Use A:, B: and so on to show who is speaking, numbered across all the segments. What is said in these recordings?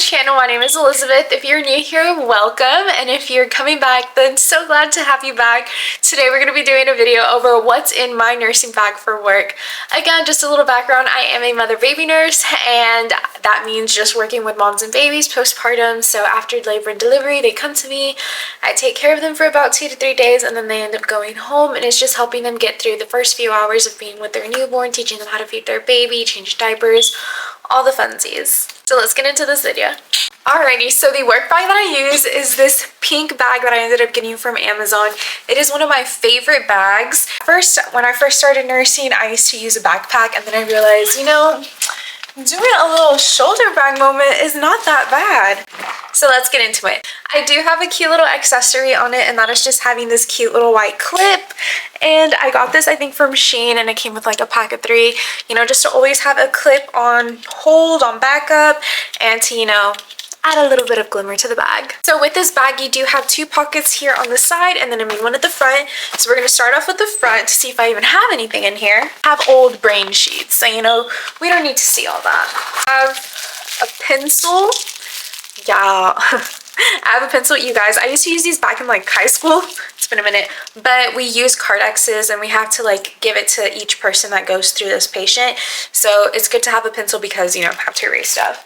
A: channel. My name is Elizabeth. If you're new here, welcome, and if you're coming back, then so glad to have you back. Today we're going to be doing a video over what's in my nursing bag for work. Again, just a little background, I am a mother-baby nurse, and that means just working with moms and babies postpartum. So after labor and delivery, they come to me, I take care of them for about 2 to 3 days, and then they end up going home, and it's just helping them get through the first few hours of being with their newborn, teaching them how to feed their baby, change diapers, all the funsies. So let's get into this video. Alrighty, so the work bag that I use is this pink bag that I ended up getting from Amazon. It is one of my favorite bags. First, when I first started nursing, I used to use a backpack, and then I realized, doing a little shoulder bag moment is not that bad. So let's get into it. I do have a cute little accessory on it, and that is just having this cute little white clip. And I got this, I think, from Shein, and it came with like a pack of 3, just to always have a clip on hold, on backup, and to, add a little bit of glimmer to the bag. So with this bag, you do have 2 pockets here on the side and then a main one at the front. So we're going to start off with the front to see if I even have anything in here. I have old brain sheets, so we don't need to see all that. I have a pencil. Yeah. I have a pencil, you guys. I used to use these back in like high school. It's been a minute. But we use Cardexes, and we have to like give it to each person that goes through this patient. So it's good to have a pencil because, have to erase stuff.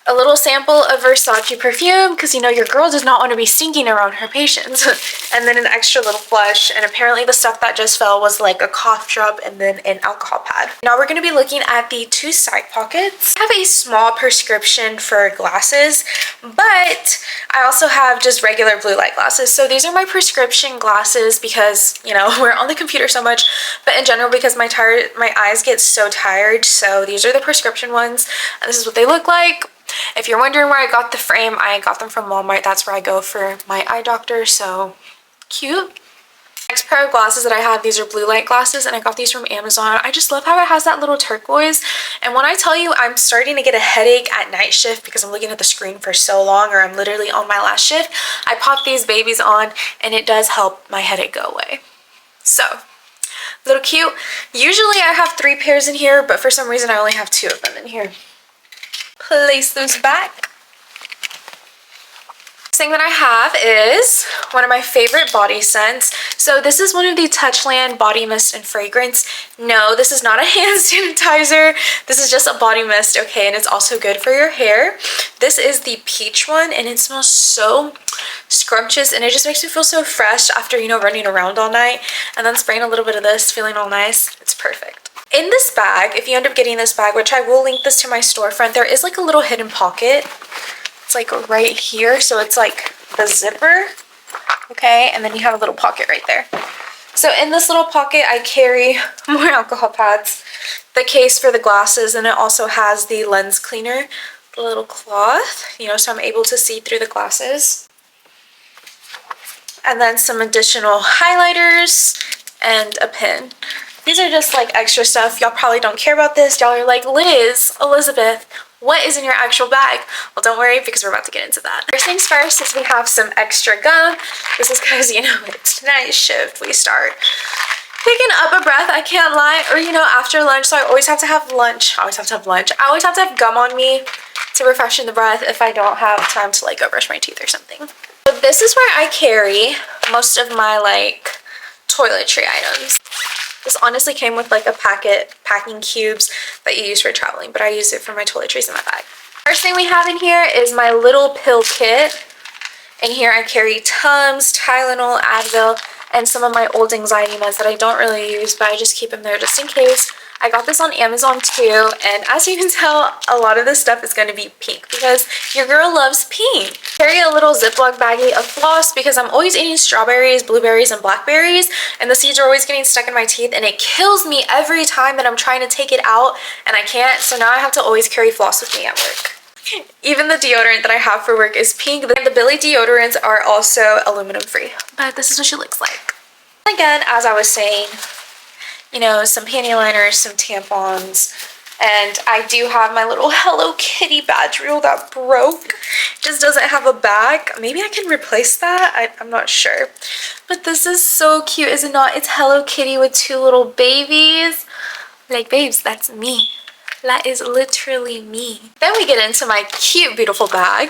A: A little sample of Versace perfume, because your girl does not want to be stinking around her patients. And then an extra little flush, and apparently the stuff that just fell was like a cough drop and then an alcohol pad. Now we're going to be looking at the 2 side pockets. I have a small prescription for glasses, but I also have just regular blue light glasses. So these are my prescription glasses because, we're on the computer so much, but in general because my eyes get so tired. So these are the prescription ones, and this is what they look like. If you're wondering where I got the frame, I got them from Walmart. That's where I go for my eye doctor, so cute. Next pair of glasses that I have, these are blue light glasses, and I got these from Amazon. I just love how it has that little turquoise, and when I tell you I'm starting to get a headache at night shift because I'm looking at the screen for so long, or I'm literally on my last shift, I pop these babies on, and it does help my headache go away. So, little cute. Usually I have 3 pairs in here, but for some reason I only have 2 of them in here. Place those back. Next thing that I have is one of my favorite body scents. So this is one of the Touchland body mist and fragrance. No, this is not a hand sanitizer. This is just a body mist, okay? And it's also good for your hair. This is the peach one, and it smells so scrumptious, and it just makes me feel so fresh after, running around all night, and then spraying a little bit of this, feeling all nice. It's perfect. In this bag, if you end up getting this bag, which I will link this to my storefront, there is like a little hidden pocket. It's like right here, so it's like the zipper, okay? And then you have a little pocket right there. So in this little pocket, I carry more alcohol pads, the case for the glasses, and it also has the lens cleaner, the little cloth, so I'm able to see through the glasses. And then some additional highlighters and a pen. These are just like extra stuff. Y'all probably don't care about this. Y'all are like, Liz, Elizabeth, what is in your actual bag? Well, don't worry, because we're about to get into that. First things first is we have some extra gum. This is because, it's night shift. We start picking up a breath, I can't lie. Or, after lunch, so I always have to have lunch. I always have to have lunch. I always have to have gum on me to refreshen the breath if I don't have time to like go brush my teeth or something. So this is where I carry most of my like toiletry items. This honestly came with like a packing cubes that you use for traveling, but I use it for my toiletries in my bag. First thing we have in here is my little pill kit. In here I carry Tums, Tylenol, Advil, and some of my old anxiety meds that I don't really use, but I just keep them there just in case. I got this on Amazon too, and as you can tell, a lot of this stuff is going to be pink because your girl loves pink. Carry a little Ziploc baggie of floss because I'm always eating strawberries, blueberries, and blackberries, and the seeds are always getting stuck in my teeth, and it kills me every time that I'm trying to take it out and I can't, so now I have to always carry floss with me at work. Even the deodorant that I have for work is pink. The Billy deodorants are also aluminum free, but this is what she looks like. Again, as I was saying, some panty liners, some tampons, and I do have my little Hello Kitty badge reel that broke. It just doesn't have a back. Maybe I can replace that. I'm not sure. But this is so cute, is it not? It's Hello Kitty with 2 little babies. Like, babes, that's me. That is literally me. Then we get into my cute, beautiful bag.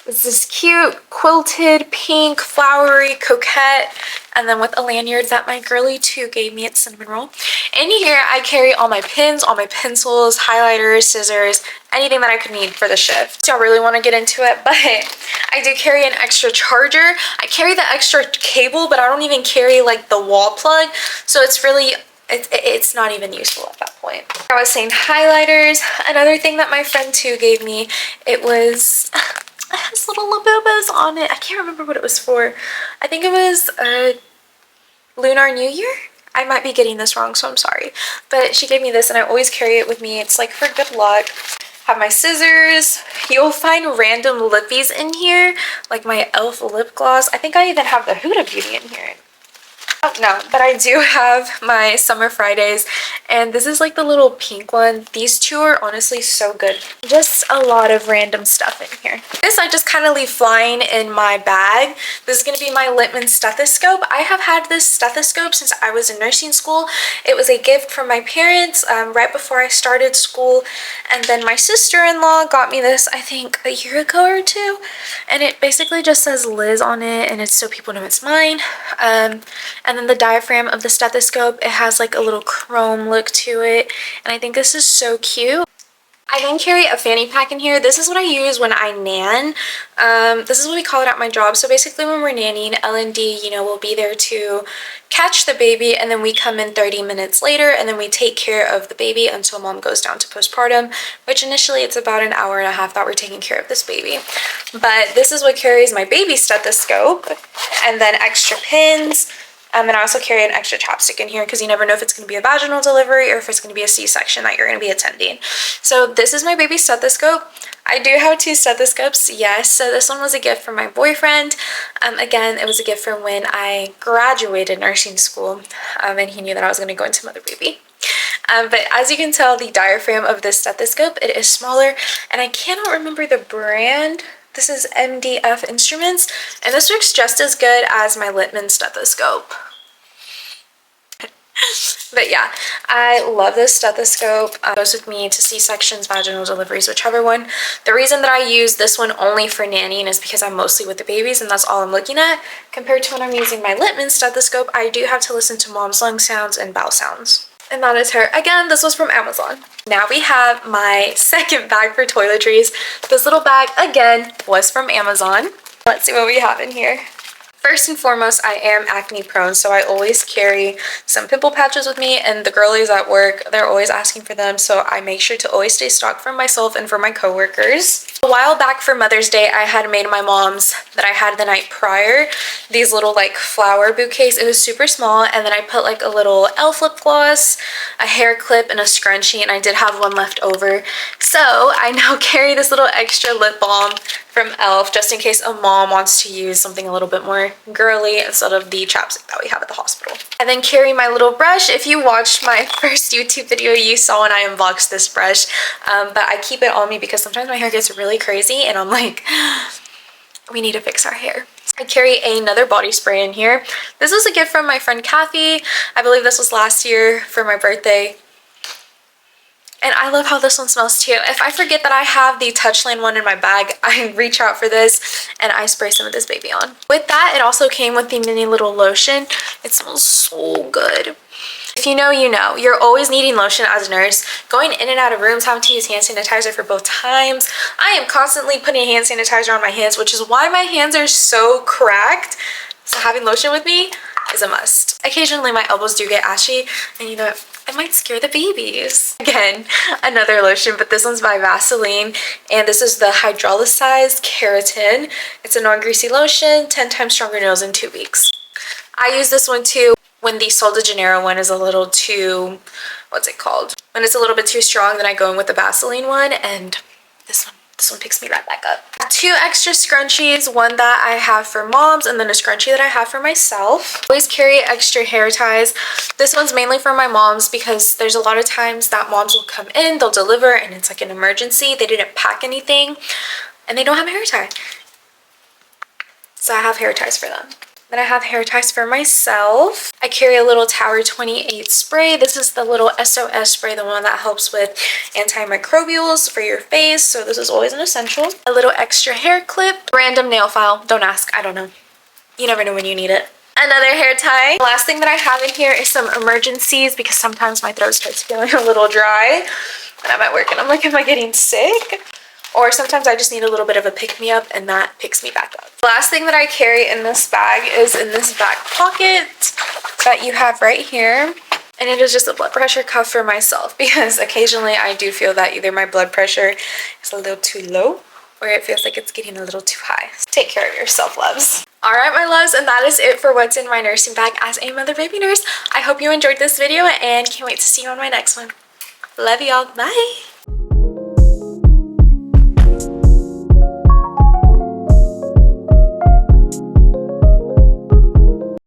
A: It's this cute quilted pink flowery coquette, and then with a lanyard that my girly too gave me at Cinnamon Roll. In here I carry all my pins, all my pencils, highlighters, scissors, anything that I could need for the shift. So I really want to get into it, but I do carry an extra charger. I carry the extra cable, but I don't even carry like the wall plug, so it's really it's not even useful at that point. I was saying highlighters. Another thing that my friend too gave me, it has little labubas on it. I can't remember what it was for. I think it was Lunar New Year. I might be getting this wrong, so I'm sorry. But she gave me this and I always carry it with me. It's like for good luck. Have my scissors. You'll find random lippies in here, like my e.l.f. lip gloss. I think I even have the Huda Beauty in here. Oh, no, but I do have my Summer Fridays, and this is like the little pink one. These two are honestly so good. Just a lot of random stuff in here. This I just kind of leave flying in my bag. This is going to be my Littmann stethoscope. I have had this stethoscope since I was in nursing school. It was a gift from my parents right before I started school, and then my sister-in-law got me this I think a year ago or two, and it basically just says Liz on it, and it's so people know it's mine. And then the diaphragm of the stethoscope, it has like a little chrome look to it, and I think this is so cute. I then carry a fanny pack in here. This is what I use when I nan. This is what we call it at my job. So basically when we're nannying, L&D, you know, we'll be there to catch the baby, and then we come in 30 minutes later, and then we take care of the baby until mom goes down to postpartum, which initially it's about an hour and a half that we're taking care of this baby. But this is what carries my baby stethoscope, and then extra pins. And I also carry an extra chapstick in here because you never know if it's going to be a vaginal delivery or if it's going to be a C-section that you're going to be attending. So this is my baby stethoscope. I do have two stethoscopes, yes. So this one was a gift from my boyfriend. Again, it was a gift from when I graduated nursing school, and he knew that I was going to go into mother baby. But as you can tell, the diaphragm of this stethoscope, it is smaller, and I cannot remember the brand. This is MDF Instruments, and this works just as good as my Littmann stethoscope. But yeah, I love this stethoscope. It goes with me to C-sections, vaginal deliveries, whichever one. The reason that I use this one only for nannying is because I'm mostly with the babies and that's all I'm looking at. Compared to when I'm using my Littmann stethoscope, I do have to listen to mom's lung sounds and bowel sounds. And that is her. Again, this was from Amazon. Now we have my second bag for toiletries. This little bag, again, was from Amazon. Let's see what we have in here. First and foremost, I am acne prone, so I always carry some pimple patches with me, and the girlies at work, they're always asking for them, so I make sure to always stay stocked for myself and for my coworkers. A while back for Mother's Day, I had made my mom's that I had the night prior these little like flower bouquets. It was super small, and then I put like a little e.l.f. lip gloss, a hair clip, and a scrunchie, and I did have one left over. So I now carry this little extra lip balm from e.l.f. just in case a mom wants to use something a little bit more girly instead of the chapstick that we have at the hospital. I then carry my little brush. If you watched my first YouTube video, you saw when I unboxed this brush, but I keep it on me because sometimes my hair gets really crazy and I'm like, we need to fix our hair. I carry another body spray in here. This was a gift from my friend Kathy. I believe this was last year for my birthday. And I love how this one smells too. If I forget that I have the Touchland one in my bag, I reach out for this and I spray some of this baby on. With that, it also came with the mini little lotion. It smells so good. If you know, you know. You're always needing lotion as a nurse. Going in and out of rooms, having to use hand sanitizer for both times. I am constantly putting hand sanitizer on my hands, which is why my hands are so cracked. So having lotion with me is a must. Occasionally my elbows do get ashy, and you know what? I might scare the babies. Again, another lotion, but this one's by Vaseline, and this is the hydrolyzed keratin. It's a non-greasy lotion, 10 times stronger nails in 2 weeks. I use this one too when the Sol de Janeiro one is a little too, what's it called? When it's a little bit too strong, then I go in with the Vaseline one, and this one picks me right back up. 2 extra scrunchies, one that I have for moms and then a scrunchie that I have for myself. Always carry extra hair ties. This one's mainly for my moms because there's a lot of times that moms will come in, they'll deliver, and it's like an emergency. They didn't pack anything and they don't have a hair tie. So I have hair ties for them. Then I have hair ties for myself. I carry a little Tower 28 spray. This is the little SOS spray, the one that helps with antimicrobials for your face. So this is always an essential. A little extra hair clip. Random nail file. Don't ask. I don't know. You never know when you need it. Another hair tie. The last thing that I have in here is some emergencies because sometimes my throat starts feeling a little dry when I'm at work and I'm like, am I getting sick? Or sometimes I just need a little bit of a pick-me-up and that picks me back up. The last thing that I carry in this bag is in this back pocket that you have right here. And it is just a blood pressure cuff for myself because occasionally I do feel that either my blood pressure is a little too low or it feels like it's getting a little too high. So take care of yourself, loves. Alright, my loves, and that is it for what's in my nursing bag as a mother baby nurse. I hope you enjoyed this video and can't wait to see you on my next one. Love y'all. Bye.